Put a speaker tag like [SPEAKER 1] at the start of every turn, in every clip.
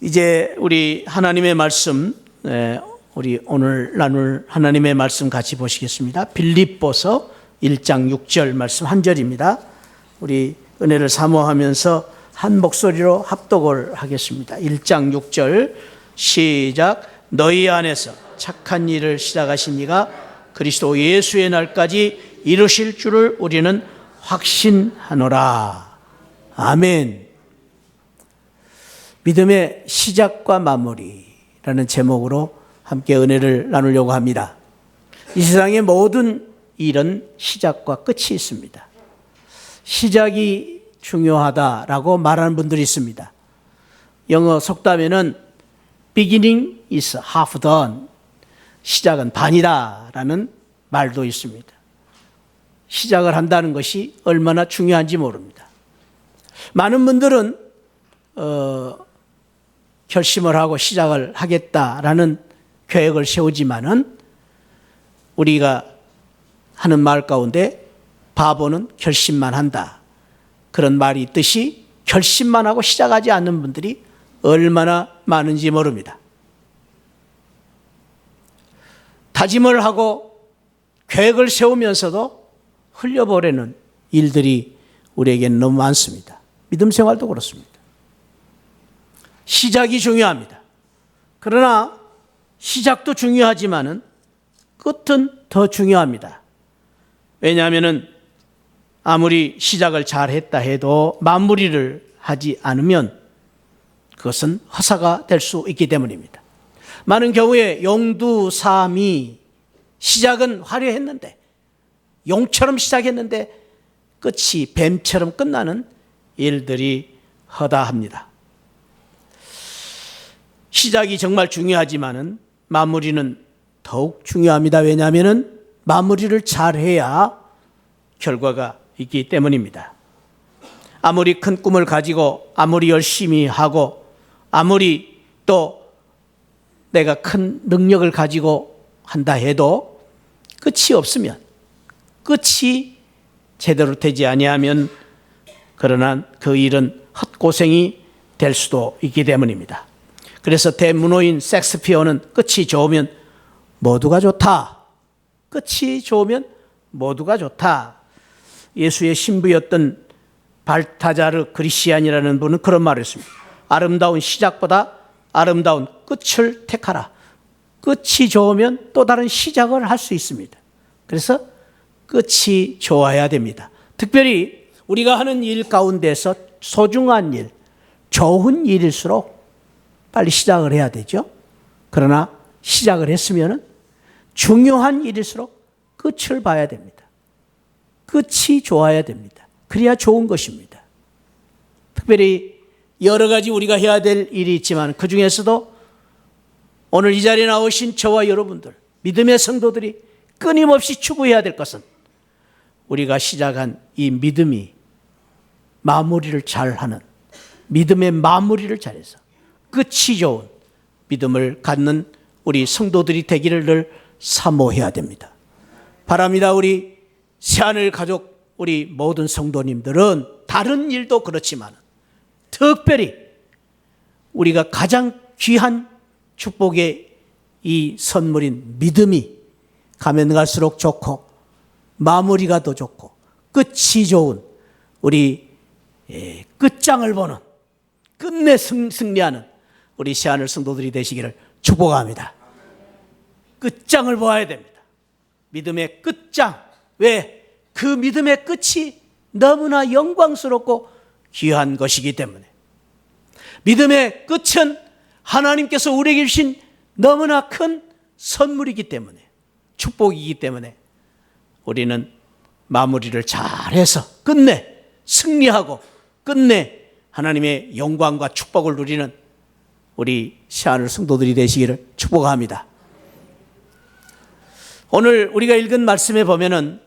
[SPEAKER 1] 이제 우리 하나님의 말씀, 우리 오늘 나눌 하나님의 말씀 같이 보시겠습니다. 빌립보서 1장 6절 말씀 한 절입니다. 우리 은혜를 사모하면서 한 목소리로 합독을 하겠습니다. 1장 6절 시작. 너희 안에서 착한 일을 시작하신 이가 그리스도 예수의 날까지 이루실 줄을 우리는 확신하노라. 아멘. 믿음의 시작과 마무리라는 제목으로 함께 은혜를 나누려고 합니다. 이 세상의 모든 일은 시작과 끝이 있습니다. 시작이 중요하다라고 말하는 분들이 있습니다. 영어 속담에는 beginning is half done, 시작은 반이다라는 말도 있습니다. 시작을 한다는 것이 얼마나 중요한지 모릅니다. 많은 분들은 결심을 하고 시작을 하겠다라는 계획을 세우지만은 우리가 하는 말 가운데 바보는 결심만 한다, 그런 말이 있듯이 결심만 하고 시작하지 않는 분들이 얼마나 많은지 모릅니다. 다짐을 하고 계획을 세우면서도 흘려보내는 일들이 우리에게는 너무 많습니다. 믿음 생활도 그렇습니다. 시작이 중요합니다. 그러나 시작도 중요하지만은 끝은 더 중요합니다. 왜냐하면은 아무리 시작을 잘했다 해도 마무리를 하지 않으면 그것은 허사가 될 수 있기 때문입니다. 많은 경우에 용두사미, 시작은 화려했는데, 용처럼 시작했는데 끝이 뱀처럼 끝나는 일들이 허다합니다. 시작이 정말 중요하지만은 마무리는 더욱 중요합니다. 왜냐하면은 마무리를 잘해야 결과가 있기 때문입니다. 아무리 큰 꿈을 가지고 아무리 열심히 하고 아무리 또 내가 큰 능력을 가지고 한다 해도 끝이 없으면, 끝이 제대로 되지 아니하면 그러나 그 일은 헛고생이 될 수도 있기 때문입니다. 그래서 대문호인 섹스피어는 끝이 좋으면 모두가 좋다. 끝이 좋으면 모두가 좋다. 예수의 신부였던 발타자르 그리시안이라는 분은 그런 말을 했습니다. 아름다운 시작보다 아름다운 끝을 택하라. 끝이 좋으면 또 다른 시작을 할 수 있습니다. 그래서 끝이 좋아야 됩니다. 특별히 우리가 하는 일 가운데서 소중한 일, 좋은 일일수록 빨리 시작을 해야 되죠. 그러나 시작을 했으면 중요한 일일수록 끝을 봐야 됩니다. 끝이 좋아야 됩니다. 그래야 좋은 것입니다. 특별히 여러 가지 우리가 해야 될 일이 있지만 그 중에서도 오늘 이 자리에 나오신 저와 여러분들, 믿음의 성도들이 끊임없이 추구해야 될 것은 우리가 시작한 이 믿음이 마무리를 잘하는, 믿음의 마무리를 잘해서 끝이 좋은 믿음을 갖는 우리 성도들이 되기를 늘 사모해야 됩니다. 바랍니다. 우리 새하늘 가족, 우리 모든 성도님들은 다른 일도 그렇지만 특별히 우리가 가장 귀한 축복의 이 선물인 믿음이 가면 갈수록 좋고 마무리가 더 좋고 끝이 좋은 우리 끝장을 보는, 끝내 승리하는 우리 새하늘 성도들이 되시기를 축복합니다. 끝장을 보아야 됩니다. 믿음의 끝장. 왜? 그 믿음의 끝이 너무나 영광스럽고 귀한 것이기 때문에. 믿음의 끝은 하나님께서 우리에게 주신 너무나 큰 선물이기 때문에, 축복이기 때문에 우리는 마무리를 잘해서 끝내 승리하고 끝내 하나님의 영광과 축복을 누리는 우리 새하늘 성도들이 되시기를 축복합니다. 오늘 우리가 읽은 말씀에 보면은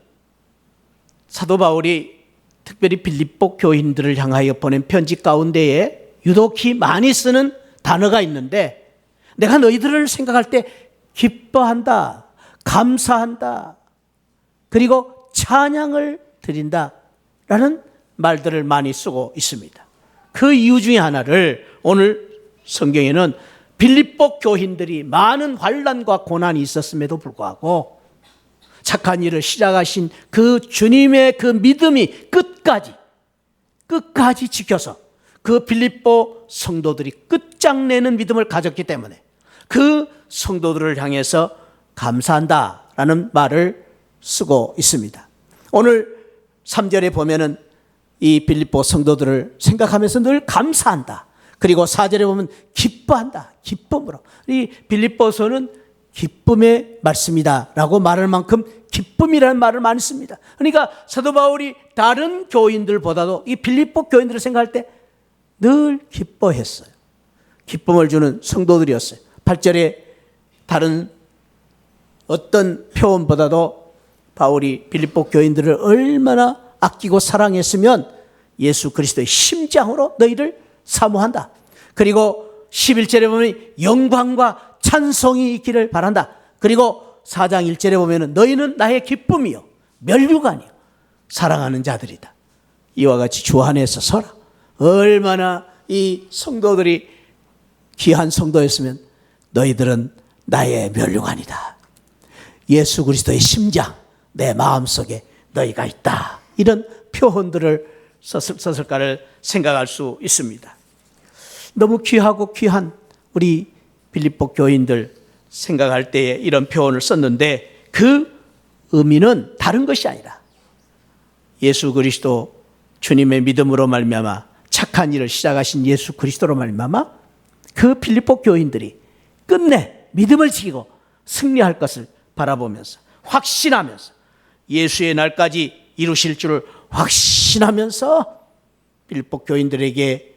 [SPEAKER 1] 사도 바울이 특별히 빌립보 교인들을 향하여 보낸 편지 가운데에 유독히 많이 쓰는 단어가 있는데, 내가 너희들을 생각할 때 기뻐한다, 감사한다, 그리고 찬양을 드린다라는 말들을 많이 쓰고 있습니다. 그 이유 중에 하나를 오늘 성경에는 빌립보 교인들이 많은 환난과 고난이 있었음에도 불구하고 착한 일을 시작하신 그 주님의 그 믿음이 끝까지 지켜서 그 빌립보 성도들이 끝장내는 믿음을 가졌기 때문에 그 성도들을 향해서 감사한다라는 말을 쓰고 있습니다. 오늘 3절에 보면은 이 빌립보 성도들을 생각하면서 늘 감사한다. 그리고 4절에 보면 기뻐한다. 기쁨으로. 이 빌립보서는 기쁨의 말씀이다라고 말할 만큼 기쁨이라는 말을 많이 씁니다. 그러니까 사도 바울이 다른 교인들보다도 이 빌립보 교인들을 생각할 때 늘 기뻐했어요. 기쁨을 주는 성도들이었어요. 8절에 다른 어떤 표현보다도 바울이 빌립보 교인들을 얼마나 아끼고 사랑했으면 예수 그리스도의 심장으로 너희를 사모한다. 그리고 11절에 보면 영광과 찬송이 있기를 바란다. 그리고 4장 1절에 보면 너희는 나의 기쁨이요 멸류관이요 사랑하는 자들이다. 이와 같이 주 안에서 서라. 얼마나 이 성도들이 귀한 성도였으면 너희들은 나의 멸류관이다. 예수 그리스도의 심장 내 마음속에 너희가 있다. 이런 표현들을 썼을까를 생각할 수 있습니다. 너무 귀하고 귀한 우리 빌립보 교인들 생각할 때에 이런 표현을 썼는데 그 의미는 다른 것이 아니라 예수 그리스도 주님의 믿음으로 말미암아 착한 일을 시작하신 예수 그리스도로 말미암아 그 빌립보 교인들이 끝내 믿음을 지키고 승리할 것을 바라보면서 확신하면서 예수의 날까지 이루실 줄을 확신하면서 빌립보 교인들에게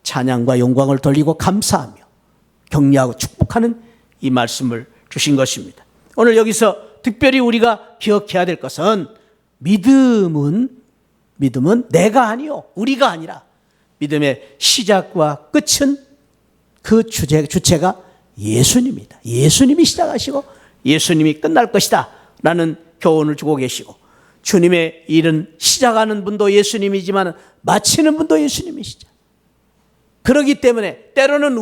[SPEAKER 1] 찬양과 영광을 돌리고 감사하며 격려하고 축복하는 이 말씀을 주신 것입니다. 오늘 여기서 특별히 우리가 기억해야 될 것은 믿음은 내가 아니요 우리가 아니라 믿음의 시작과 끝은 그 주체가 예수님이다. 예수님이 시작하시고 예수님이 끝날 것이다 라는 교훈을 주고 계시고 주님의 일은 시작하는 분도 예수님이지만 마치는 분도 예수님이시죠. 그렇기 때문에 때로는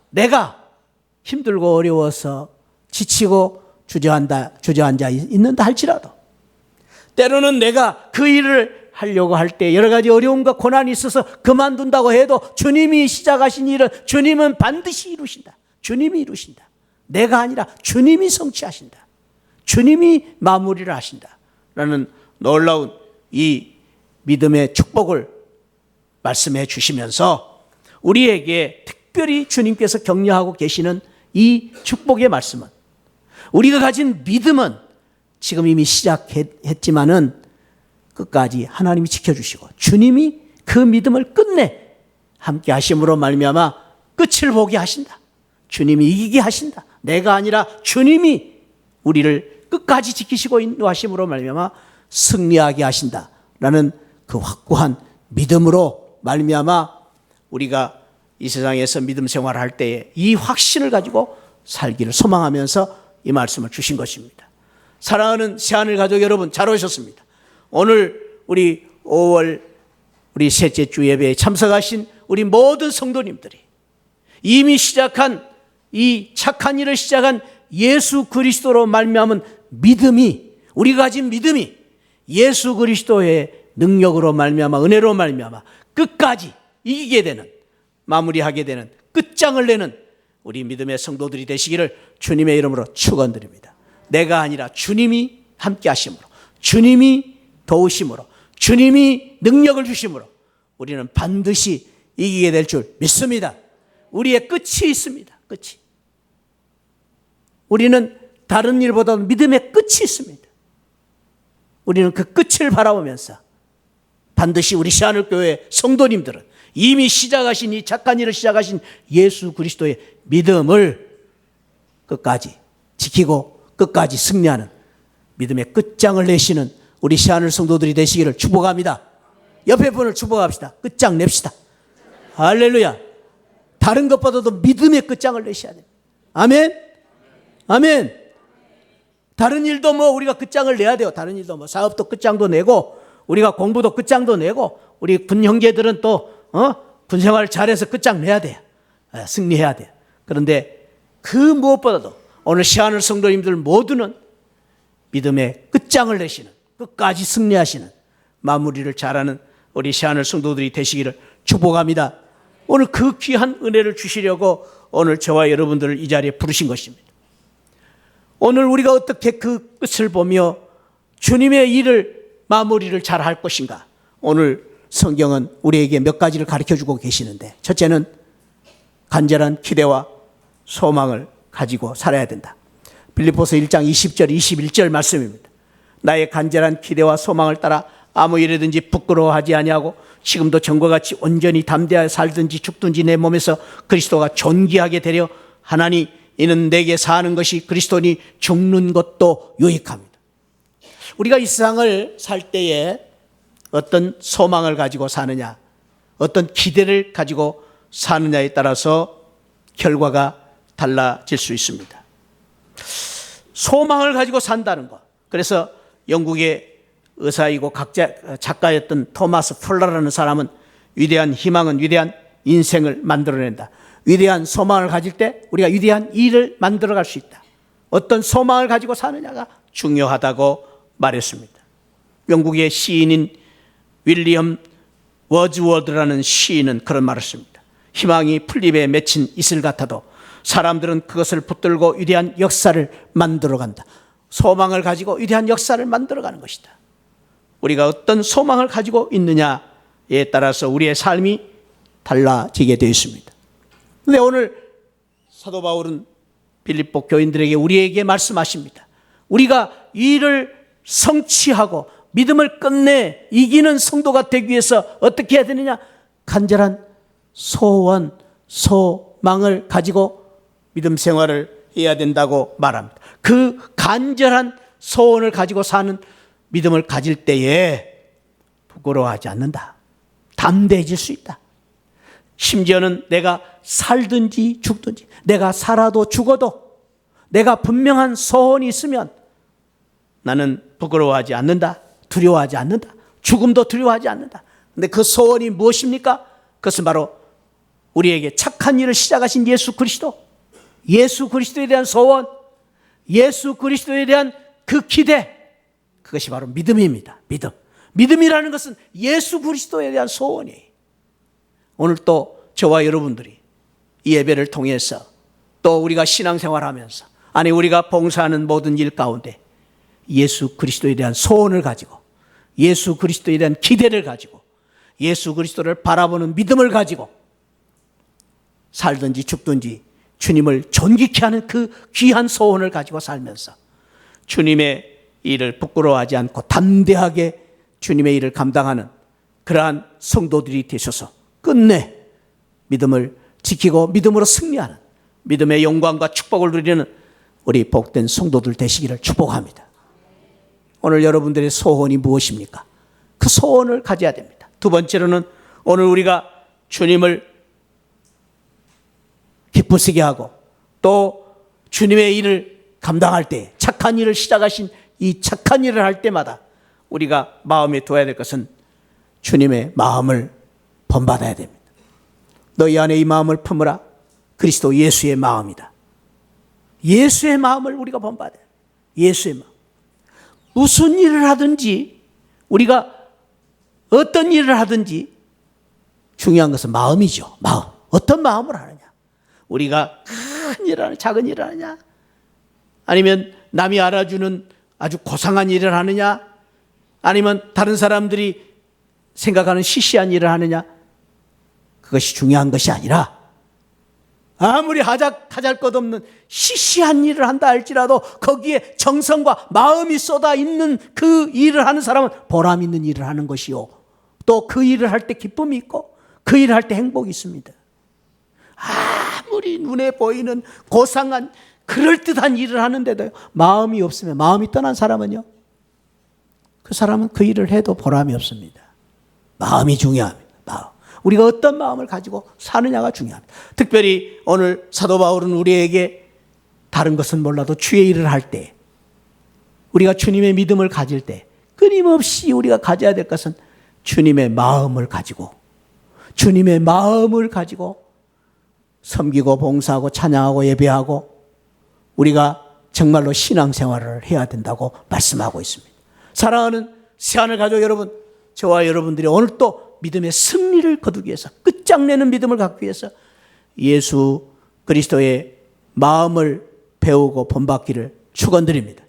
[SPEAKER 1] 내가 힘들고 어려워서 지치고 주저앉아 있는다 할지라도 때로는 내가 그 일을 하려고 할 때 여러 가지 어려움과 고난이 있어서 그만둔다고 해도 주님이 시작하신 일을 주님은 반드시 이루신다. 주님이 이루신다. 내가 아니라 주님이 성취하신다. 주님이 마무리를 하신다. 라는 놀라운 이 믿음의 축복을 말씀해 주시면서 우리에게 특별히 주님께서 격려하고 계시는 이 축복의 말씀은 우리가 가진 믿음은 지금 이미 시작했지만은 끝까지 하나님이 지켜주시고 주님이 그 믿음을 끝내 함께 하심으로 말미암아 끝을 보게 하신다. 주님이 이기게 하신다. 내가 아니라 주님이 우리를 끝까지 지키시고 인도하심으로 말미암아 승리하게 하신다라는 그 확고한 믿음으로 말미암아 우리가 이 세상에서 믿음 생활을 할 때에 이 확신을 가지고 살기를 소망하면서 이 말씀을 주신 것입니다. 사랑하는 새하늘 가족 여러분 잘 오셨습니다. 오늘 우리 5월 우리 셋째 주 예배에 참석하신 우리 모든 성도님들이 이미 시작한 이 착한 일을 시작한 예수 그리스도로 말미암은 믿음이 우리가 가진 믿음이 예수 그리스도의 능력으로 말미암아 은혜로 말미암아 끝까지 이기게 되는 마무리하게 되는 끝장을 내는 우리 믿음의 성도들이 되시기를 주님의 이름으로 축원드립니다. 내가 아니라 주님이 함께 하심으로 주님이 도우심으로 주님이 능력을 주심으로 우리는 반드시 이기게 될 줄 믿습니다. 우리의 끝이 있습니다. 끝이. 우리는 다른 일보다도 믿음의 끝이 있습니다. 우리는 그 끝을 바라보면서 반드시 우리 새하늘교회 성도님들은 이미 시작하신 이 착한 일을 시작하신 예수 그리스도의 믿음을 끝까지 지키고 끝까지 승리하는 믿음의 끝장을 내시는 우리 새하늘 성도들이 되시기를 축복합니다. 옆에 분을 축복합시다. 끝장 냅시다. 할렐루야. 다른 것보다도 믿음의 끝장을 내셔야 돼요. 아멘. 아멘. 다른 일도 우리가 끝장을 내야 돼요. 다른 일도 사업도 끝장도 내고 우리가 공부도 끝장도 내고 우리 군 형제들은 또 군 생활을 잘해서 끝장 내야 돼요. 승리해야 돼요. 그런데 그 무엇보다도 오늘 시안을 성도님들 모두는 믿음의 끝장을 내시는, 끝까지 승리하시는, 마무리를 잘하는 우리 시안을 성도들이 되시기를 축복합니다. 오늘 그 귀한 은혜를 주시려고 오늘 저와 여러분들을 이 자리에 부르신 것입니다. 오늘 우리가 어떻게 그 끝을 보며 주님의 일을 마무리를 잘 할 것인가? 오늘 성경은 우리에게 몇 가지를 가르쳐주고 계시는데, 첫째는 간절한 기대와 소망을 가지고 살아야 된다. 빌립보서 1장 20절 21절 말씀입니다. 나의 간절한 기대와 소망을 따라 아무 일이든지 부끄러워하지 아니하고 지금도 전과 같이 온전히 담대하여 살든지 죽든지 내 몸에서 그리스도가 존귀하게 되려 하나니 이는 내게 사는 것이 그리스도니 죽는 것도 유익합니다. 우리가 이 세상을 살 때에 어떤 소망을 가지고 사느냐, 어떤 기대를 가지고 사느냐에 따라서 결과가 달라질 수 있습니다. 소망을 가지고 산다는 것. 그래서 영국의 의사이고 작가였던 토마스 풀러라는 사람은 위대한 희망은 위대한 인생을 만들어낸다. 위대한 소망을 가질 때 우리가 위대한 일을 만들어갈 수 있다. 어떤 소망을 가지고 사느냐가 중요하다고 말했습니다. 영국의 시인인 윌리엄 워즈워드라는 시인은 그런 말을 했습니다. 희망이 풀잎에 맺힌 이슬 같아도 사람들은 그것을 붙들고 위대한 역사를 만들어간다. 소망을 가지고 위대한 역사를 만들어가는 것이다. 우리가 어떤 소망을 가지고 있느냐에 따라서 우리의 삶이 달라지게 되어 있습니다. 그런데 오늘 사도 바울은 빌립보 교인들에게 우리에게 말씀하십니다. 우리가 이 일을 성취하고 믿음을 끝내 이기는 성도가 되기 위해서 어떻게 해야 되느냐? 간절한 소원, 소망을 가지고 믿음 생활을 해야 된다고 말합니다. 그 간절한 소원을 가지고 사는 믿음을 가질 때에 부끄러워하지 않는다. 담대해질 수 있다. 심지어는 내가 살든지 죽든지, 내가 살아도 죽어도 내가 분명한 소원이 있으면 나는 부끄러워하지 않는다. 두려워하지 않는다. 죽음도 두려워하지 않는다. 그런데 그 소원이 무엇입니까? 그것은 바로 우리에게 착한 일을 시작하신 예수 그리스도에 대한 소원, 예수 그리스도에 대한 그 기대, 그것이 바로 믿음입니다. 믿음이라는 것은 예수 그리스도에 대한 소원이에요. 오늘 또 저와 여러분들이 이 예배를 통해서 또 우리가 신앙생활하면서, 아니 우리가 봉사하는 모든 일 가운데 예수 그리스도에 대한 소원을 가지고, 예수 그리스도에 대한 기대를 가지고, 예수 그리스도를 바라보는 믿음을 가지고 살든지 죽든지 주님을 존귀케 하는 그 귀한 소원을 가지고 살면서 주님의 일을 부끄러워하지 않고 담대하게 주님의 일을 감당하는 그러한 성도들이 되셔서 끝내 믿음을 지키고 믿음으로 승리하는, 믿음의 영광과 축복을 누리는 우리 복된 성도들 되시기를 축복합니다. 오늘 여러분들의 소원이 무엇입니까? 그 소원을 가져야 됩니다. 두 번째로는 오늘 우리가 주님을 기쁘시게 하고 또 주님의 일을 감당할 때, 착한 일을 시작하신 이 착한 일을 할 때마다 우리가 마음에 둬야 될 것은 주님의 마음을 본받아야 됩니다. 너희 안에 이 마음을 품으라. 그리스도 예수의 마음이다. 예수의 마음을 우리가 본받아야 돼요. 예수의 마음. 무슨 일을 하든지, 우리가 어떤 일을 하든지 중요한 것은 마음이죠. 마음. 어떤 마음을 하느냐. 우리가 큰 일을 하느냐, 작은 일을 하느냐, 아니면 남이 알아주는 아주 고상한 일을 하느냐, 아니면 다른 사람들이 생각하는 시시한 일을 하느냐, 그것이 중요한 것이 아니라 아무리 하잘것없는 시시한 일을 한다 할지라도 거기에 정성과 마음이 쏟아 있는 그 일을 하는 사람은 보람 있는 일을 하는 것이요, 또 그 일을 할 때 기쁨이 있고 그 일을 할 때 행복이 있습니다. 아무리 눈에 보이는 고상한 그럴듯한 일을 하는데도 마음이 없으면, 마음이 떠난 사람은요, 그 사람은 그 일을 해도 보람이 없습니다. 마음이 중요합니다. 마음. 우리가 어떤 마음을 가지고 사느냐가 중요합니다. 특별히 오늘 사도 바울은 우리에게 다른 것은 몰라도 주의 일을 할 때, 우리가 주님의 믿음을 가질 때 끊임없이 우리가 가져야 될 것은 주님의 마음을 가지고, 주님의 마음을 가지고 섬기고 봉사하고 찬양하고 예배하고 우리가 정말로 신앙생활을 해야 된다고 말씀하고 있습니다. 사랑하는 새하늘 가족 여러분, 저와 여러분들이 오늘 또 믿음의 승리를 거두기 위해서, 끝장내는 믿음을 갖기 위해서 예수 그리스도의 마음을 배우고 본받기를 축원드립니다.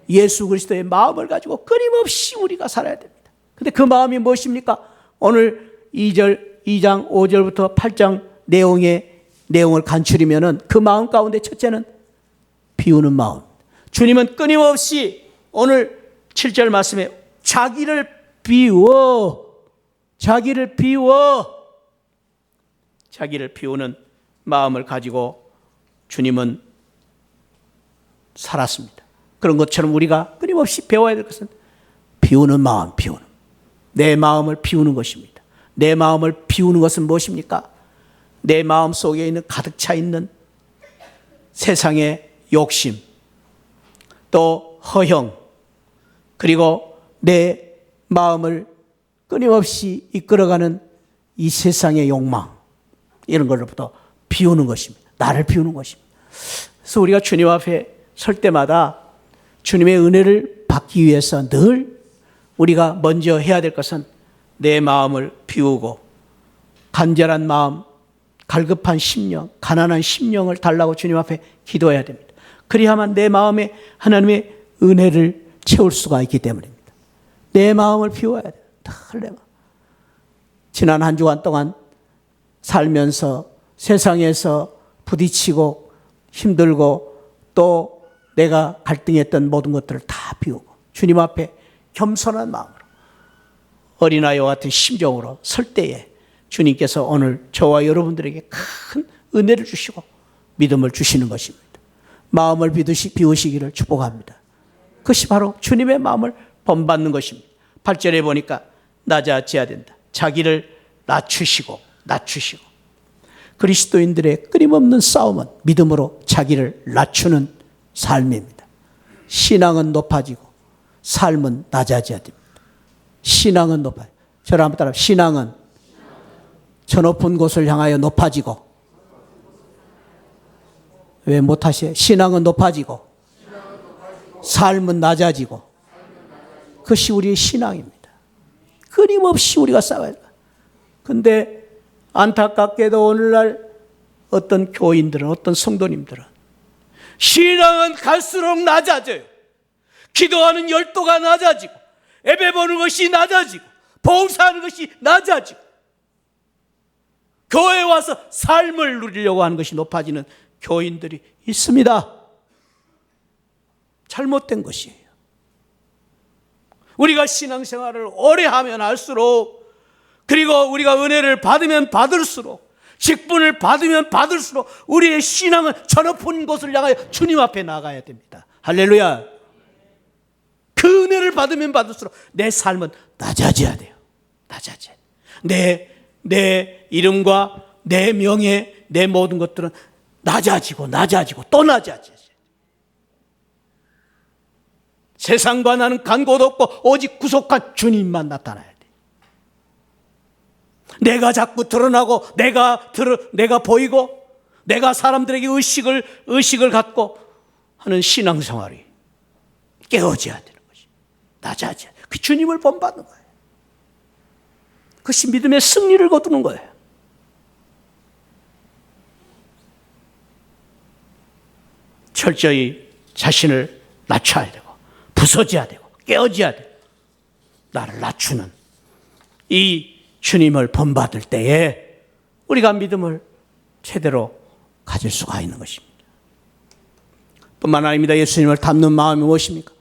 [SPEAKER 1] 예수 그리스도의 마음을 가지고 끊임없이 우리가 살아야 됩니다. 그런데 그 마음이 무엇입니까? 오늘 2장 5절부터 8장 내용을 간추리면은 그 마음 가운데 첫째는 비우는 마음. 주님은 끊임없이 오늘 7절 말씀에 자기를 비우는 마음을 가지고 주님은 살았습니다. 그런 것처럼 우리가 끊임없이 배워야 될 것은 비우는 마음, 내 마음을 비우는 것입니다. 내 마음을 비우는 것은 무엇입니까? 내 마음 속에 있는 가득 차 있는 세상의 욕심, 또 허영, 그리고 내 마음을 끊임없이 이끌어가는 이 세상의 욕망, 이런 것로부터 비우는 것입니다. 나를 비우는 것입니다. 그래서 우리가 주님 앞에 설 때마다 주님의 은혜를 받기 위해서 늘 우리가 먼저 해야 될 것은 내 마음을 비우고 간절한 마음, 갈급한 심령, 가난한 심령을 달라고 주님 앞에 기도해야 됩니다. 그리야만 내 마음에 하나님의 은혜를 채울 수가 있기 때문입니다. 내 마음을 비워야 돼요. 지난 한 주간 동안 살면서 세상에서 부딪히고 힘들고 또 내가 갈등했던 모든 것들을 다 비우고 주님 앞에 겸손한 마음으로 어린아이와 같은 심정으로 설 때에 주님께서 오늘 저와 여러분들에게 큰 은혜를 주시고 믿음을 주시는 것입니다. 마음을 비우시기를 축복합니다. 그것이 바로 주님의 마음을 본받는 것입니다. 8절에 보니까 낮아져야 된다. 자기를 낮추시고 그리스도인들의 끊임없는 싸움은 믿음으로 자기를 낮추는 삶입니다. 신앙은 높아지고 삶은 낮아져야 됩니다. 신앙은 높아요. 저를 한번 따라. 신앙은 저 높은 곳을 향하여 높아지고, 왜 못하세요? 신앙은 높아지고 삶은 낮아지고, 그것이 우리의 신앙입니다. 끊임없이 우리가 싸워야 돼요. 그런데 안타깝게도 오늘날 어떤 교인들은, 어떤 성도님들은 신앙은 갈수록 낮아져요. 기도하는 열도가 낮아지고, 예배 보는 것이 낮아지고, 봉사하는 것이 낮아지고, 교회에 와서 삶을 누리려고 하는 것이 높아지는 교인들이 있습니다. 잘못된 것이에요. 우리가 신앙생활을 오래 하면 할수록, 그리고 우리가 은혜를 받으면 받을수록, 직분을 받으면 받을수록 우리의 신앙은 저 높은 곳을 향하여 주님 앞에 나가야 됩니다. 할렐루야. 그 은혜를 받으면 받을수록 내 삶은 낮아져야 돼요. 낮아져야 돼요. 내 이름과 내 명예, 내 모든 것들은 낮아지고 또 낮아져요. 세상과 나는 간 곳 없고 오직 구속한 주님만 나타나야 돼. 내가 자꾸 드러나고 내가 보이고 내가 사람들에게 의식을 갖고 하는 신앙생활이 깨어져야 되는 것이, 낮아져야 돼. 그 주님을 본받는 거예요. 그것이 믿음의 승리를 거두는 거예요. 철저히 자신을 낮춰야 되고 부서져야 되고 깨어져야 되고, 나를 낮추는 이 주님을 본받을 때에 우리가 믿음을 제대로 가질 수가 있는 것입니다. 뿐만 아닙니다. 예수님을 닮는 마음이 무엇입니까?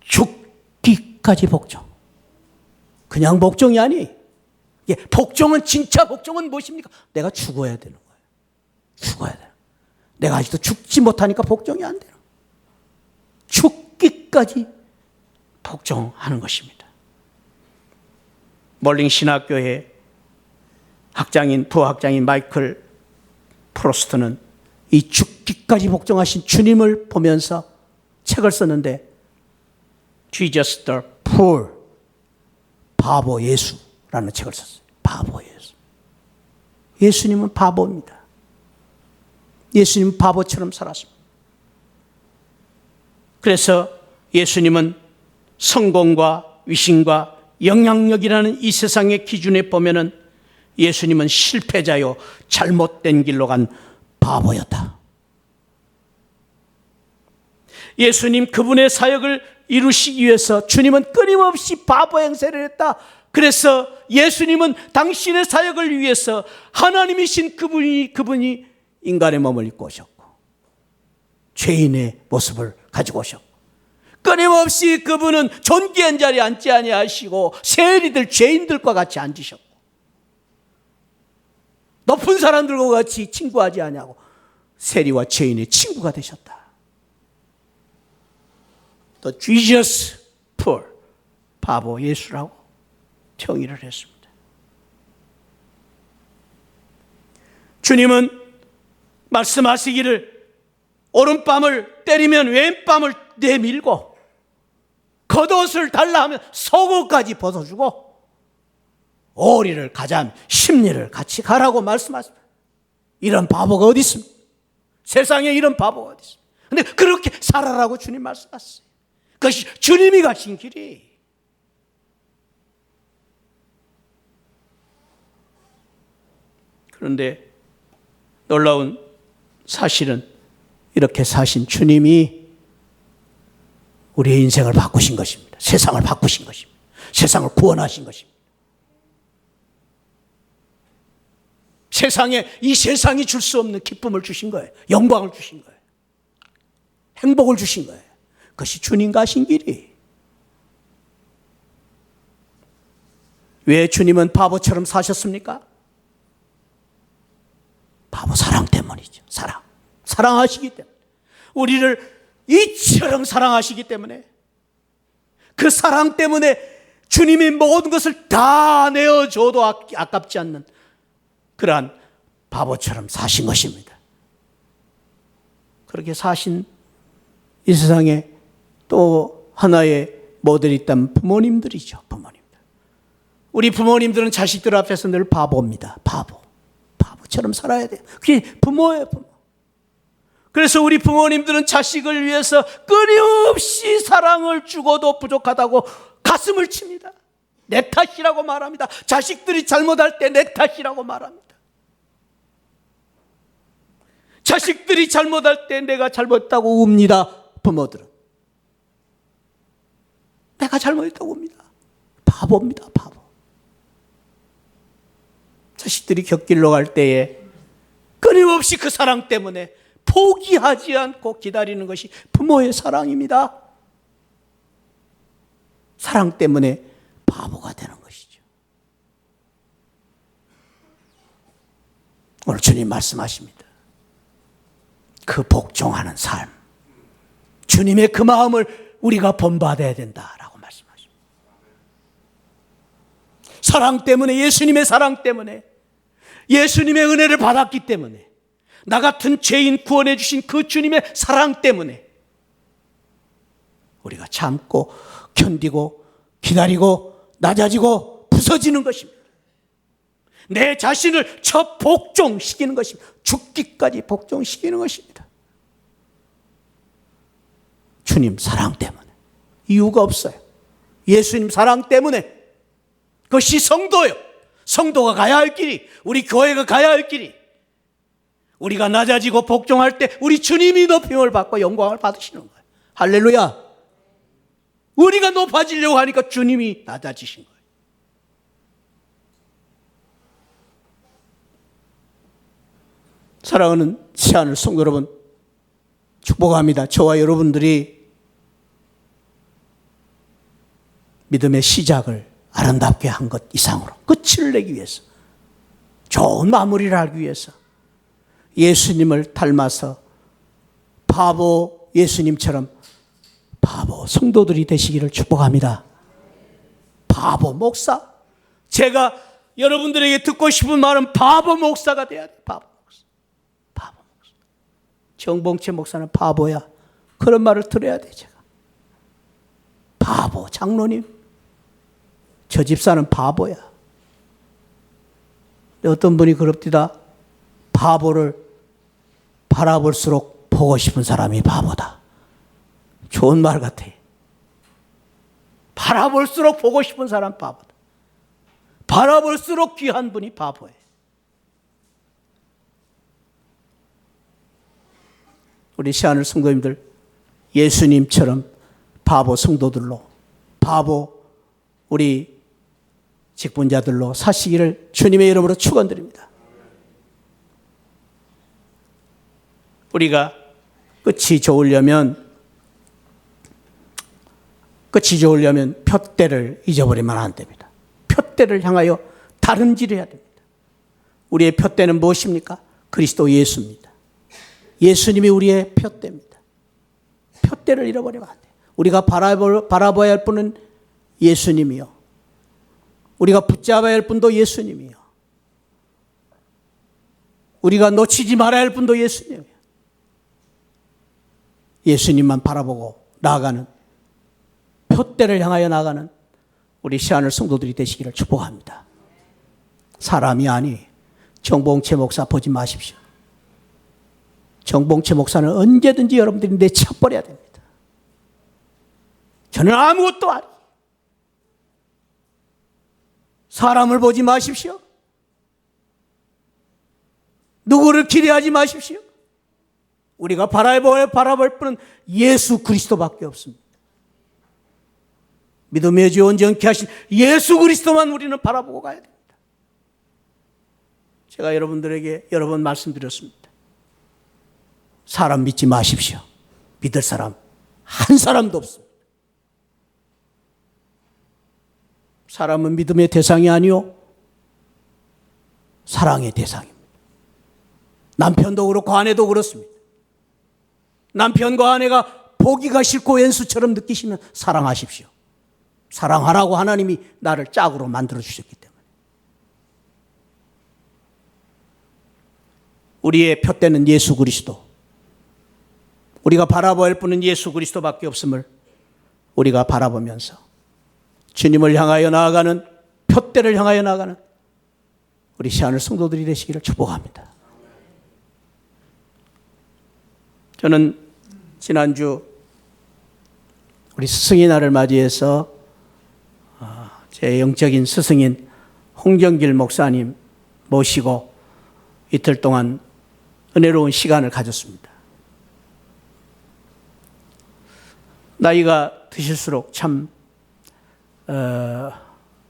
[SPEAKER 1] 죽기까지 복종. 그냥 복종이 아니. 복종은, 진짜 복종은 무엇입니까? 내가 죽어야 되는 거예요. 죽어야 돼요. 내가 아직도 죽지 못하니까 복종이 안 돼요. 죽기까지 복종하는 것입니다. 몰링 신학교의 부학장인 마이클 프로스트는 이 죽기까지 복종하신 주님을 보면서 책을 썼는데, Jesus the Fool, 바보 예수라는 책을 썼어요. 바보 예수. 예수님은 바보입니다. 예수님 바보처럼 살았습니다. 그래서 예수님은 성공과 위신과 영향력이라는 이 세상의 기준에 보면은 예수님은 실패자요, 잘못된 길로 간 바보였다. 예수님 그분의 사역을 이루시기 위해서 주님은 끊임없이 바보 행세를 했다. 그래서 예수님은 당신의 사역을 위해서 하나님이신 그분이 인간의 몸을 입고 오셨고 죄인의 모습을 가지고 오셨고 끊임없이 그분은 존귀한 자리에 앉지 아니하시고 세리들 죄인들과 같이 앉으셨고 높은 사람들과 같이 친구하지 아니하고 세리와 죄인의 친구가 되셨다. 또 Jesus poor, 바보 예수라고 정의를 했습니다. 주님은 말씀하시기를 오른뺨을 때리면 왼뺨을 내밀고 겉옷을 달라 하면 속옷까지 벗어주고 오리를 가자면 심리를 같이 가라고 말씀하십니다. 이런 바보가 어디 있습니까? 세상에 이런 바보가 어디 있습니까? 근데 그렇게 살아라고 주님 말씀하셨어요. 그것이 주님이 가신 길이. 그런데 놀라운 사실은 이렇게 사신 주님이 우리의 인생을 바꾸신 것입니다. 세상을 바꾸신 것입니다. 세상을 구원하신 것입니다. 이 세상이 줄 수 없는 기쁨을 주신 거예요. 영광을 주신 거예요. 행복을 주신 거예요. 그것이 주님 가신 길이. 왜 주님은 바보처럼 사셨습니까? 바보 사랑 때문이죠. 사랑하시기 때문에. 우리를 이처럼 사랑하시기 때문에 그 사랑 때문에 주님이 모든 것을 다 내어줘도 아깝지 않는 그러한 바보처럼 사신 것입니다. 그렇게 사신 이 세상에 또 하나의 모델이 있다면 부모님들이죠. 부모님들. 우리 부모님들은 자식들 앞에서 늘 바보입니다. 바보처럼 살아야 돼요. 그게 부모예요, 부모. 그래서 우리 부모님들은 자식을 위해서 끊임없이 사랑을 주고도 부족하다고 가슴을 칩니다. 내 탓이라고 말합니다. 자식들이 잘못할 때 내 탓이라고 말합니다. 자식들이 잘못할 때 내가 잘못했다고 웁니다. 부모들은. 내가 잘못했다고 웁니다. 바보입니다. 바보. 자식들이 곁길로 갈 때에 끊임없이 그 사랑 때문에 포기하지 않고 기다리는 것이 부모의 사랑입니다. 사랑 때문에 바보가 되는 것이죠. 오늘 주님 말씀하십니다. 그 복종하는 삶, 주님의 그 마음을 우리가 본받아야 된다라고 말씀하십니다. 사랑 때문에, 예수님의 사랑 때문에, 예수님의 은혜를 받았기 때문에, 나 같은 죄인 구원해 주신 그 주님의 사랑 때문에 우리가 참고 견디고 기다리고 낮아지고 부서지는 것입니다. 내 자신을 복종시키는 것입니다. 죽기까지 복종시키는 것입니다. 주님 사랑 때문에. 이유가 없어요. 예수님 사랑 때문에. 그것이 성도예요. 성도가 가야 할 길이, 우리 교회가 가야 할 길이. 우리가 낮아지고 복종할 때 우리 주님이 높임을 받고 영광을 받으시는 거예요. 할렐루야. 우리가 높아지려고 하니까 주님이 낮아지신 거예요. 사랑하는 시안을 성도 여러분, 축복합니다. 저와 여러분들이 믿음의 시작을 아름답게 한 것 이상으로 끝을 내기 위해서, 좋은 마무리를 하기 위해서 예수님을 닮아서 바보 예수님처럼 바보 성도들이 되시기를 축복합니다. 바보 목사. 제가 여러분들에게 듣고 싶은 말은 바보 목사가 돼야 돼. 바보 목사. 정봉채 목사는 바보야. 그런 말을 들어야 돼, 제가. 바보 장로님. 저 집사는 바보야. 어떤 분이 그럽디다. 바보를 바라볼수록 보고 싶은 사람이 바보다. 좋은 말 같아. 바라볼수록 보고 싶은 사람 바보다. 바라볼수록 귀한 분이 바보예요. 우리 시하늘 성도님들, 예수님처럼 바보 성도들로, 바보 우리 직분자들로 사시기를 주님의 이름으로 축원드립니다. 우리가 끝이 좋으려면 푯대를 잊어버리면 안 됩니다. 푯대를 향하여 다름질해야 됩니다. 우리의 푯대는 무엇입니까? 그리스도 예수입니다. 예수님이 우리의 푯대입니다. 푯대를 잃어버리면 안 돼요. 우리가 바라봐야 할 분은 예수님이요. 우리가 붙잡아야 할 분도 예수님이요. 우리가 놓치지 말아야 할 분도 예수님이요. 예수님만 바라보고 나아가는, 푯대를 향하여 나아가는 우리 시하늘 성도들이 되시기를 축복합니다. 사람이 아니, 정봉채 목사 보지 마십시오. 정봉채 목사는 언제든지 여러분들이 내쳐버려야 됩니다. 저는 아무것도 아니. 사람을 보지 마십시오. 누구를 기대하지 마십시오. 우리가 바라볼 분은 예수 그리스도밖에 없습니다. 믿음의 주 온전케 하신 예수 그리스도만 우리는 바라보고 가야 됩니다. 제가 여러분들에게 여러 번 말씀드렸습니다. 사람 믿지 마십시오. 믿을 사람 한 사람도 없습니다. 사람은 믿음의 대상이 아니요, 사랑의 대상입니다. 남편도 그렇고 아내도 그렇습니다. 남편과 아내가 보기가 싫고 왼수처럼 느끼시면 사랑하십시오. 사랑하라고 하나님이 나를 짝으로 만들어 주셨기 때문에. 우리의 푯대는 예수 그리스도. 우리가 바라봐야 할 분은 예수 그리스도밖에 없음을 우리가 바라보면서 주님을 향하여 나아가는, 푯대를 향하여 나아가는 우리 시하늘 성도들이 되시기를 축복합니다. 저는 지난주 우리 스승의 날을 맞이해서 제 영적인 스승인 홍정길 목사님 모시고 이틀 동안 은혜로운 시간을 가졌습니다. 나이가 드실수록 참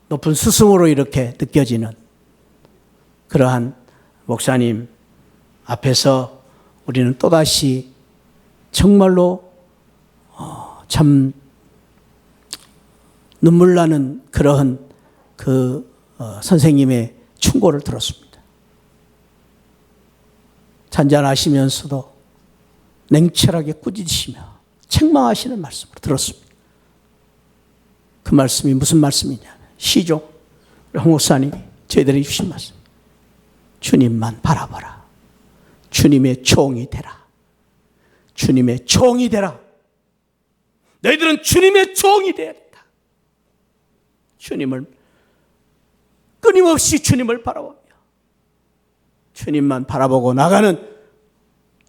[SPEAKER 1] 높은 스승으로 이렇게 느껴지는 그러한 목사님 앞에서 우리는 또다시 정말로 참 눈물 나는 그러한 선생님의 충고를 들었습니다. 잔잔하시면서도 냉철하게 꾸짖으시며 책망하시는 말씀을 들었습니다. 그 말씀이 무슨 말씀이냐? 시종 홍 목사님이 저희들에게 주신 말씀. 주님만 바라봐라. 주님의 종이 되라. 주님의 종이 되라. 너희들은 주님의 종이 되어야 된다. 주님을 끊임없이 주님을 바라보며 주님만 바라보고 나가는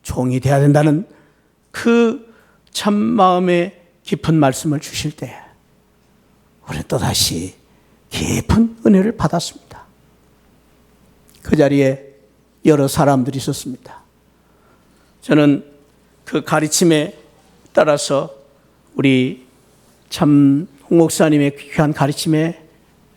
[SPEAKER 1] 종이 되어야 된다는 그 참 마음의 깊은 말씀을 주실 때 우리는 또다시 깊은 은혜를 받았습니다. 그 자리에 여러 사람들이 있었습니다. 저는 그 가르침에 따라서 우리 참 홍 목사님의 귀한 가르침에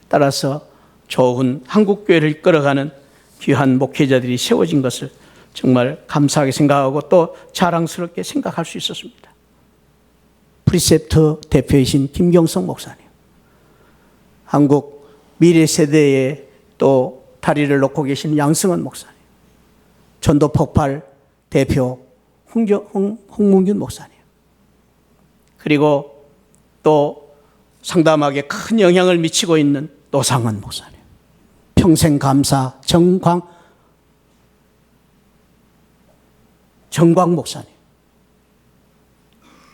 [SPEAKER 1] 따라서 좋은 한국교회를 이끌어가는 귀한 목회자들이 세워진 것을 정말 감사하게 생각하고 또 자랑스럽게 생각할 수 있었습니다. 프리셉트 대표이신 김경성 목사님, 한국 미래 세대에 또 다리를 놓고 계신 양승원 목사님, 전도 폭발 대표 홍문균 목사님, 그리고 또 상담하게 큰 영향을 미치고 있는 노상원 목사님, 평생감사 정광 목사님,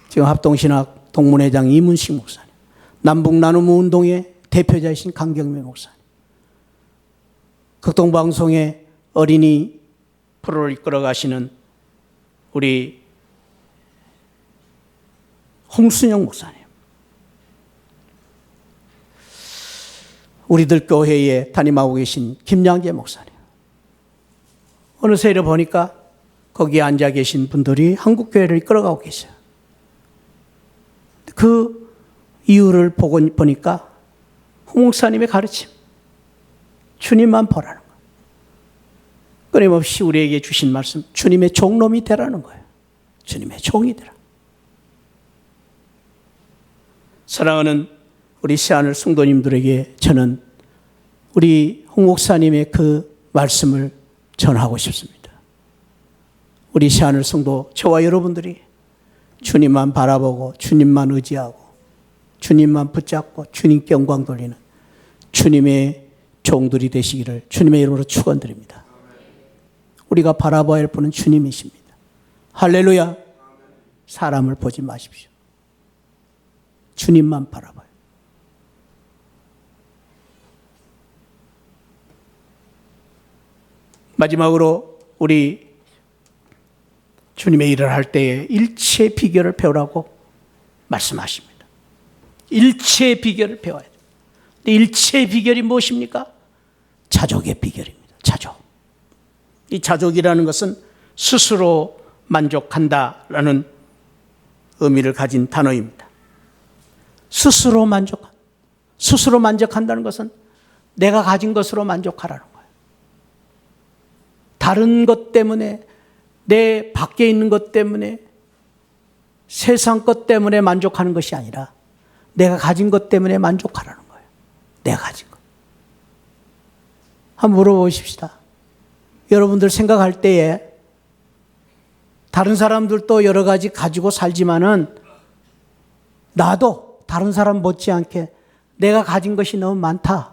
[SPEAKER 1] 지금 합동신학 동문회장 이문식 목사님, 남북나눔운동의 대표자이신 강경매 목사님, 극동방송의 어린이 프로를 이끌어 가시는 우리 홍순영 목사님, 우리들 교회에 담임하고 계신 김양재 목사님, 어느새 보니까 거기에 앉아 계신 분들이 한국교회를 이끌어가고 계셔요. 그 이유를 보니까 홍 목사님의 가르침, 주님만 보라는 거예요. 끊임없이 우리에게 주신 말씀, 주님의 종놈이 되라는 거예요. 주님의 종이 되라. 사랑하는 우리 새하늘 성도님들에게 저는 우리 홍 목사님의 그 말씀을 전하고 싶습니다. 우리 새하늘 성도, 저와 여러분들이 주님만 바라보고 주님만 의지하고 주님만 붙잡고 주님께 영광 돌리는 주님의 종들이 되시기를 주님의 이름으로 축원드립니다. 우리가 바라봐야 할 분은 주님이십니다. 할렐루야. 사람을 보지 마십시오. 주님만 바라봐요. 마지막으로 우리 주님의 일을 할 때에 일체의 비결을 배우라고 말씀하십니다. 일체의 비결을 배워야 돼요. 일체의 비결이 무엇입니까? 자족의 비결입니다. 자족. 이 자족이라는 것은 스스로 만족한다라는 의미를 가진 단어입니다. 스스로 만족한다는 것은 내가 가진 것으로 만족하라는 거예요. 다른 것 때문에, 내 밖에 있는 것 때문에, 세상 것 때문에 만족하는 것이 아니라 내가 가진 것 때문에 만족하라는 거예요. 내가 가진 것. 한번 물어보십시다. 여러분들 생각할 때에 다른 사람들도 여러 가지 가지고 살지만은 나도 다른 사람 못지않게 내가 가진 것이 너무 많다.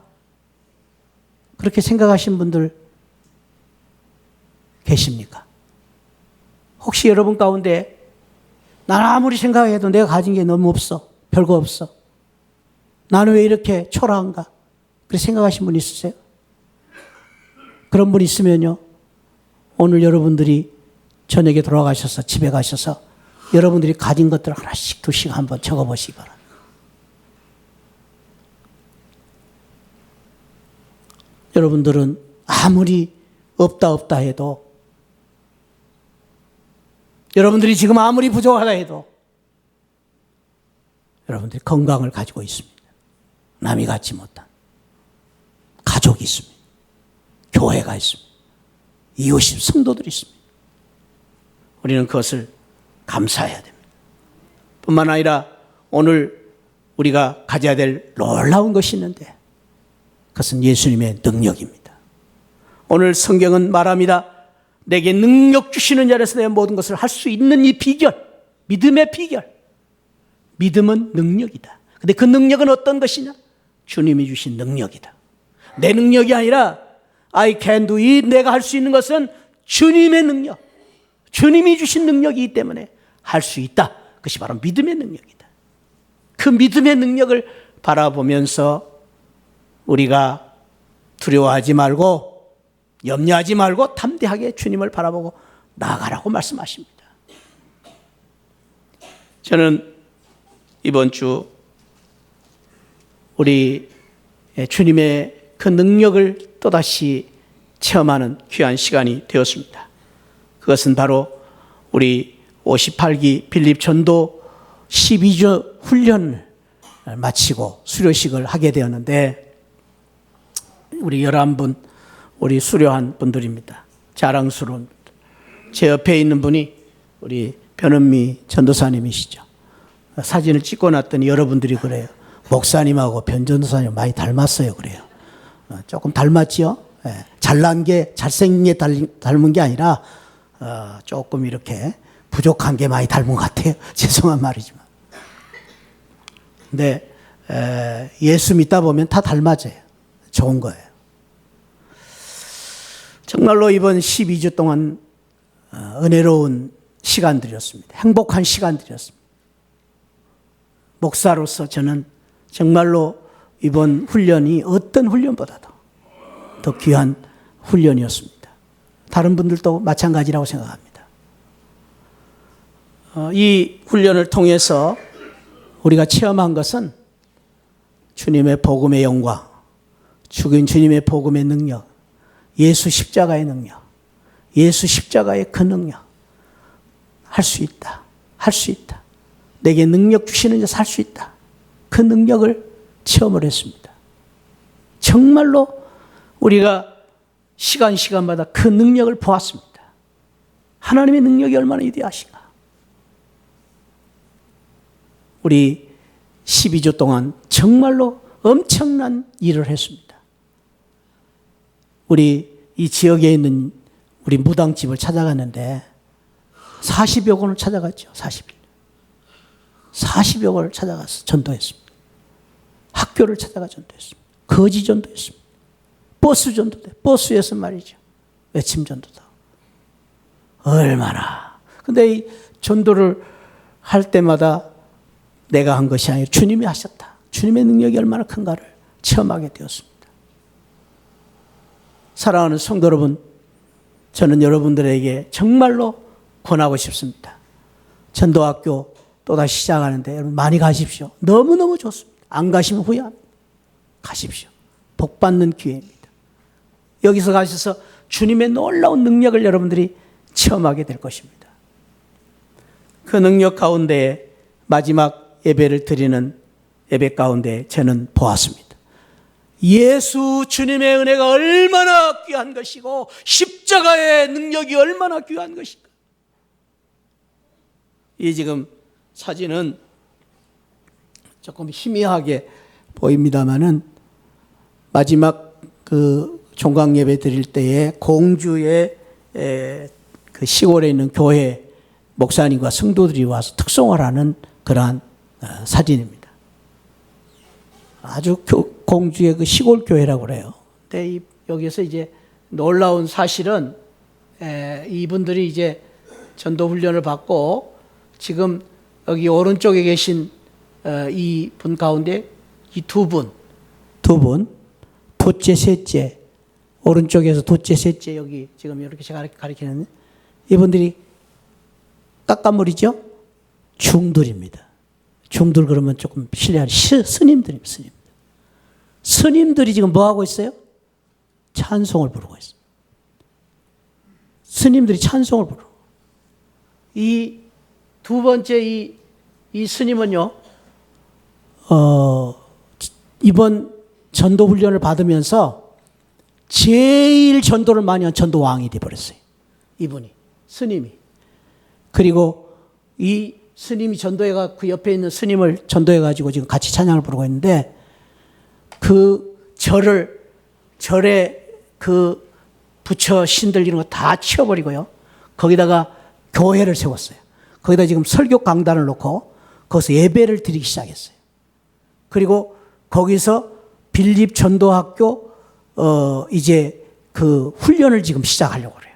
[SPEAKER 1] 그렇게 생각하신 분들 계십니까? 혹시 여러분 가운데 나는 아무리 생각해도 내가 가진 게 너무 없어. 별거 없어. 나는 왜 이렇게 초라한가? 그렇게 생각하신 분 있으세요? 그런 분 있으면요, 오늘 여러분들이 저녁에 돌아가셔서 집에 가셔서 여러분들이 가진 것들을 하나씩 두씩 한번 적어보시기 바랍니다. 여러분들은 아무리 없다 해도, 여러분들이 지금 아무리 부족하다 해도 여러분들이 건강을 가지고 있습니다. 남이 갖지 못한 가족이 있습니다. 교회가 있습니다. 이웃이, 성도들이 있습니다. 우리는 그것을 감사해야 됩니다. 뿐만 아니라 오늘 우리가 가져야 될 놀라운 것이 있는데 그것은 예수님의 능력입니다. 오늘 성경은 말합니다. 내게 능력 주시는 자라서 내 모든 것을 할 수 있는 이 비결, 믿음의 비결. 믿음은 능력이다. 근데 그 능력은 어떤 것이냐? 주님이 주신 능력이다. 내 능력이 아니라 I can do it. 내가 할 수 있는 것은 주님의 능력. 주님이 주신 능력이기 때문에 할 수 있다. 그것이 바로 믿음의 능력이다. 그 믿음의 능력을 바라보면서 우리가 두려워하지 말고 염려하지 말고 담대하게 주님을 바라보고 나아가라고 말씀하십니다. 저는 이번 주 우리 주님의 그 능력을 또다시 체험하는 귀한 시간이 되었습니다. 그것은 바로 우리 58기 빌립 전도 12주 훈련을 마치고 수료식을 하게 되었는데, 우리 11분 우리 수료한 분들입니다. 자랑스러운 분들. 제 옆에 있는 분이 우리 변은미 전도사님이시죠. 사진을 찍고 놨더니 여러분들이 그래요. 목사님하고 변 전도사님 많이 닮았어요. 그래요. 조금 닮았지요? 네. 잘난 게, 잘생긴 게 닮은 게 아니라 조금 이렇게 부족한 게 많이 닮은 것 같아요. 죄송한 말이지만. 근데 예수 믿다 보면 다 닮아져요. 좋은 거예요. 정말로 이번 12주 동안 은혜로운 시간들이었습니다. 행복한 시간들이었습니다. 목사로서 저는 정말로 이번 훈련이 어떤 훈련보다도 더 귀한 훈련이었습니다. 다른 분들도 마찬가지라고 생각합니다. 이 훈련을 통해서 우리가 체험한 것은 주님의 복음의 영광, 죽은 주님의 복음의 능력, 예수 십자가의 능력, 예수 십자가의 그 능력, 할 수 있다. 할 수 있다. 내게 능력 주시는 자서 할 수 있다. 그 능력을 체험을 했습니다. 정말로 우리가 시간마다 그 능력을 보았습니다. 하나님의 능력이 얼마나 위대하신가. 우리 12주 동안 정말로 엄청난 일을 했습니다. 우리 이 지역에 있는 우리 무당집을 찾아갔는데 40여 권을 찾아갔죠. 40여 권을 찾아가서 전도했습니다. 학교를 찾아가 전도했습니다. 거지 전도했습니다. 버스 전도도, 버스에서 말이죠. 외침 전도도. 얼마나. 근데 이 전도를 할 때마다 내가 한 것이 아니라 주님이 하셨다. 주님의 능력이 얼마나 큰가를 체험하게 되었습니다. 사랑하는 성도 여러분, 저는 여러분들에게 정말로 권하고 싶습니다. 전도학교 또다시 시작하는데 여러분 많이 가십시오. 너무너무 좋습니다. 안 가시면 후회합니다. 가십시오. 복받는 기회입니다. 여기서 가셔서 주님의 놀라운 능력을 여러분들이 체험하게 될 것입니다. 그 능력 가운데 마지막 예배를 드리는 예배 가운데 저는 보았습니다. 예수 주님의 은혜가 얼마나 귀한 것이고 십자가의 능력이 얼마나 귀한 것인가. 이 지금 사진은 조금 희미하게 보입니다마는 마지막 그 종강 예배 드릴 때에 공주의 그 시골에 있는 교회 목사님과 성도들이 와서 특송을 하는 그러한 사진입니다. 아주 공주의 그 시골 교회라고 그래요. 근데 여기서 이제 놀라운 사실은 이분들이 이제 전도 훈련을 받고 지금 여기 오른쪽에 계신 이 분 가운데 이 두 분, 둘째, 셋째, 오른쪽에서 둘째, 셋째 여기 지금 이렇게 제가 가리키는 이분들이 깎아머리죠? 중들입니다. 중들 그러면 조금 신뢰하는 스님들입니다. 스님들이 지금 뭐 하고 있어요? 찬송을 부르고 있어요. 스님들이 찬송을 부르고. 이 두 번째 이 스님은요, 이번 전도 훈련을 받으면서 제일 전도를 많이 한 전도왕이 되어버렸어요. 이분이, 스님이. 그리고 이 스님이 전도회가 그 옆에 있는 스님을 전도해가지고 지금 같이 찬양을 부르고 있는데 그 절에 그 부처 신들 이런 거 다 치워버리고요. 거기다가 교회를 세웠어요. 거기다 지금 설교 강단을 놓고 거기서 예배를 드리기 시작했어요. 그리고 거기서 빌립 전도학교 이제 그 훈련을 지금 시작하려고 그래요.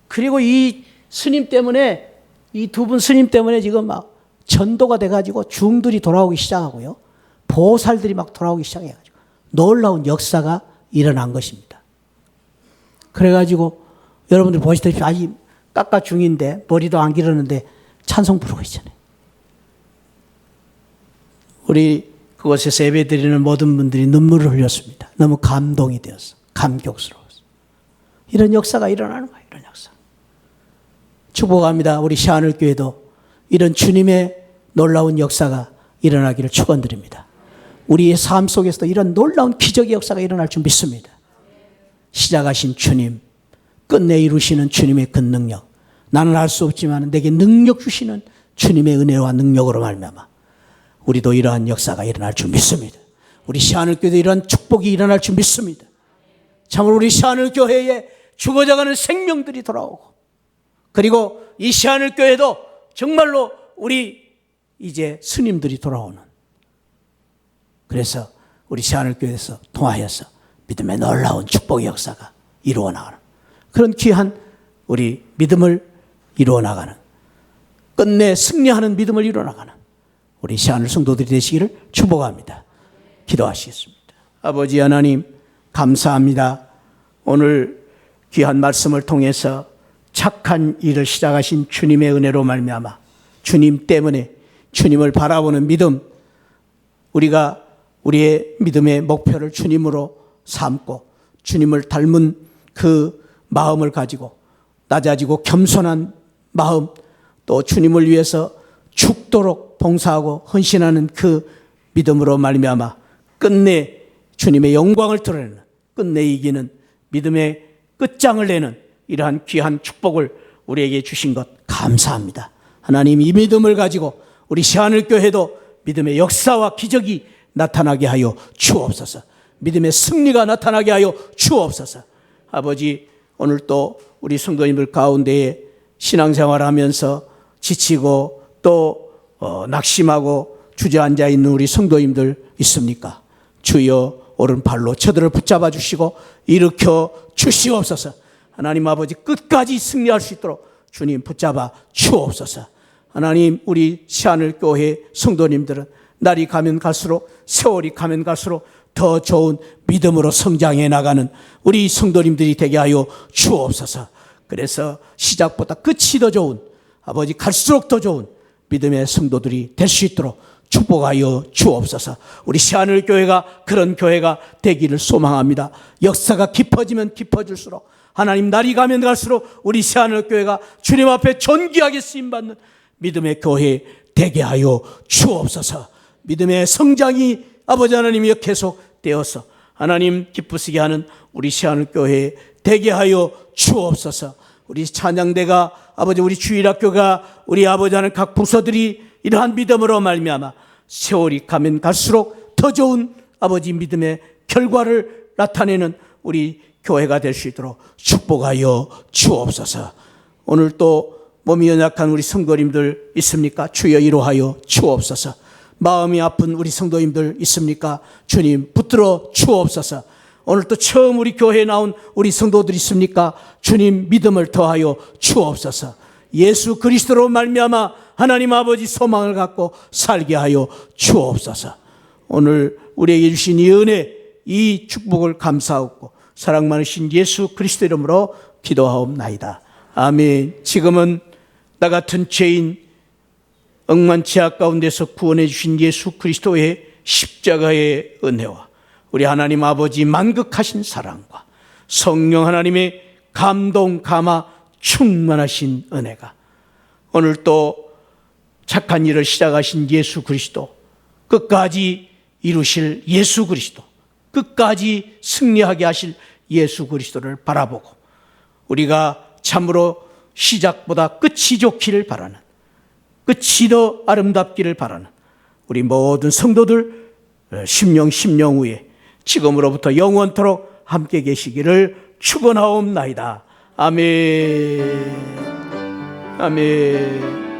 [SPEAKER 1] 그리고 이 스님 때문에 이 두 분 스님 때문에 지금 막 전도가 돼가지고 중들이 돌아오기 시작하고요. 보살들이 막 돌아오기 시작해가지고 놀라운 역사가 일어난 것입니다. 그래가지고 여러분들 보시다시피 아이 깎아 중인데 머리도 안 기르는데 찬송 부르고 있잖아요. 우리 그곳에서 예배 드리는 모든 분들이 눈물을 흘렸습니다. 너무 감동이 되어서 감격스러워서. 이런 역사가 일어나는 거예요. 이런 역사. 축복합니다. 우리 시하늘교회도 이런 주님의 놀라운 역사가 일어나기를 축원드립니다. 우리의 삶 속에서도 이런 놀라운 기적의 역사가 일어날 줄 믿습니다. 시작하신 주님, 끝내 이루시는 주님의 그 능력, 나는 알 수 없지만 내게 능력 주시는 주님의 은혜와 능력으로 말미암아 우리도 이러한 역사가 일어날 줄 믿습니다. 우리 시하늘교회도 이러한 축복이 일어날 줄 믿습니다. 참으로 우리 시하늘교회에 죽어져가는 생명들이 돌아오고, 그리고 이 시하늘교회도 정말로 우리 이제 스님들이 돌아오는, 그래서 우리 시하늘교회에서 통하여서 믿음의 놀라운 축복의 역사가 이루어 나가는 그런 귀한 우리 믿음을 이루어 나가는, 끝내 승리하는 믿음을 이루어 나가는 우리 시하늘 성도들이 되시기를 축복합니다. 기도하시겠습니다. 아버지 하나님 감사합니다. 오늘 귀한 말씀을 통해서 착한 일을 시작하신 주님의 은혜로 말미암아 주님 때문에 주님을 바라보는 믿음, 우리가 우리의 믿음의 목표를 주님으로 삼고 주님을 닮은 그 마음을 가지고 낮아지고 겸손한 마음, 또 주님을 위해서 죽도록 봉사하고 헌신하는 그 믿음으로 말미암아 끝내 주님의 영광을 드러내는, 끝내 이기는 믿음의 끝장을 내는 이러한 귀한 축복을 우리에게 주신 것 감사합니다. 하나님, 이 믿음을 가지고 우리 새하늘교회도 믿음의 역사와 기적이 나타나게 하여 주옵소서. 믿음의 승리가 나타나게 하여 주옵소서. 아버지, 오늘 또 우리 성도님들 가운데에 신앙생활하면서 지치고 또 낙심하고 주저앉아 있는 우리 성도님들 있습니까? 주여, 오른팔로 저들을 붙잡아 주시고 일으켜 주시옵소서. 하나님 아버지, 끝까지 승리할 수 있도록 주님 붙잡아 주옵소서. 하나님, 우리 새하늘교회 성도님들은 날이 가면 갈수록, 세월이 가면 갈수록 더 좋은 믿음으로 성장해 나가는 우리 성도님들이 되게 하여 주옵소서. 그래서 시작보다 끝이 더 좋은, 아버지 갈수록 더 좋은 믿음의 성도들이 될 수 있도록 축복하여 주옵소서. 우리 새하늘교회가 그런 교회가 되기를 소망합니다. 역사가 깊어지면 깊어질수록, 하나님 날이 가면 갈수록 우리 새하늘교회가 주님 앞에 존귀하게 쓰임받는 믿음의 교회 되게 하여 주옵소서. 믿음의 성장이 아버지 하나님이 계속되어서 하나님 기쁘시게 하는 우리 새하늘교회 되게 하여 주옵소서. 우리 찬양대가, 아버지 우리 주일학교가, 우리 아버지 하는 각 부서들이 이러한 믿음으로 말미암아 세월이 가면 갈수록 더 좋은 아버지 믿음의 결과를 나타내는 우리 교회가 될 수 있도록 축복하여 주옵소서. 오늘 또 몸이 연약한 우리 성도님들 있습니까? 주여 위로하여 주옵소서. 마음이 아픈 우리 성도님들 있습니까? 주님 붙들어 주옵소서. 오늘 또 처음 우리 교회에 나온 우리 성도들 있습니까? 주님 믿음을 더하여 주옵소서. 예수 그리스도로 말미암아 하나님 아버지 소망을 갖고 살게 하여 주옵소서. 오늘 우리에게 주신 이 은혜, 이 축복을 감사하고 사랑 많으신 예수 그리스도 이름으로 기도하옵나이다. 아멘. 지금은 나 같은 죄인, 억만 죄악 가운데서 구원해 주신 예수 그리스도의 십자가의 은혜와 우리 하나님 아버지 만극하신 사랑과 성령 하나님의 감동, 감화, 충만하신 은혜가 오늘 또 착한 일을 시작하신 예수 그리스도, 끝까지 이루실 예수 그리스도, 끝까지 승리하게 하실 예수 그리스도를 바라보고 우리가 참으로 시작보다 끝이 좋기를 바라는, 끝이 더 아름답기를 바라는 우리 모든 성도들 심령 후에 지금으로부터 영원토록 함께 계시기를 축원하옵나이다. 아멘. 아멘.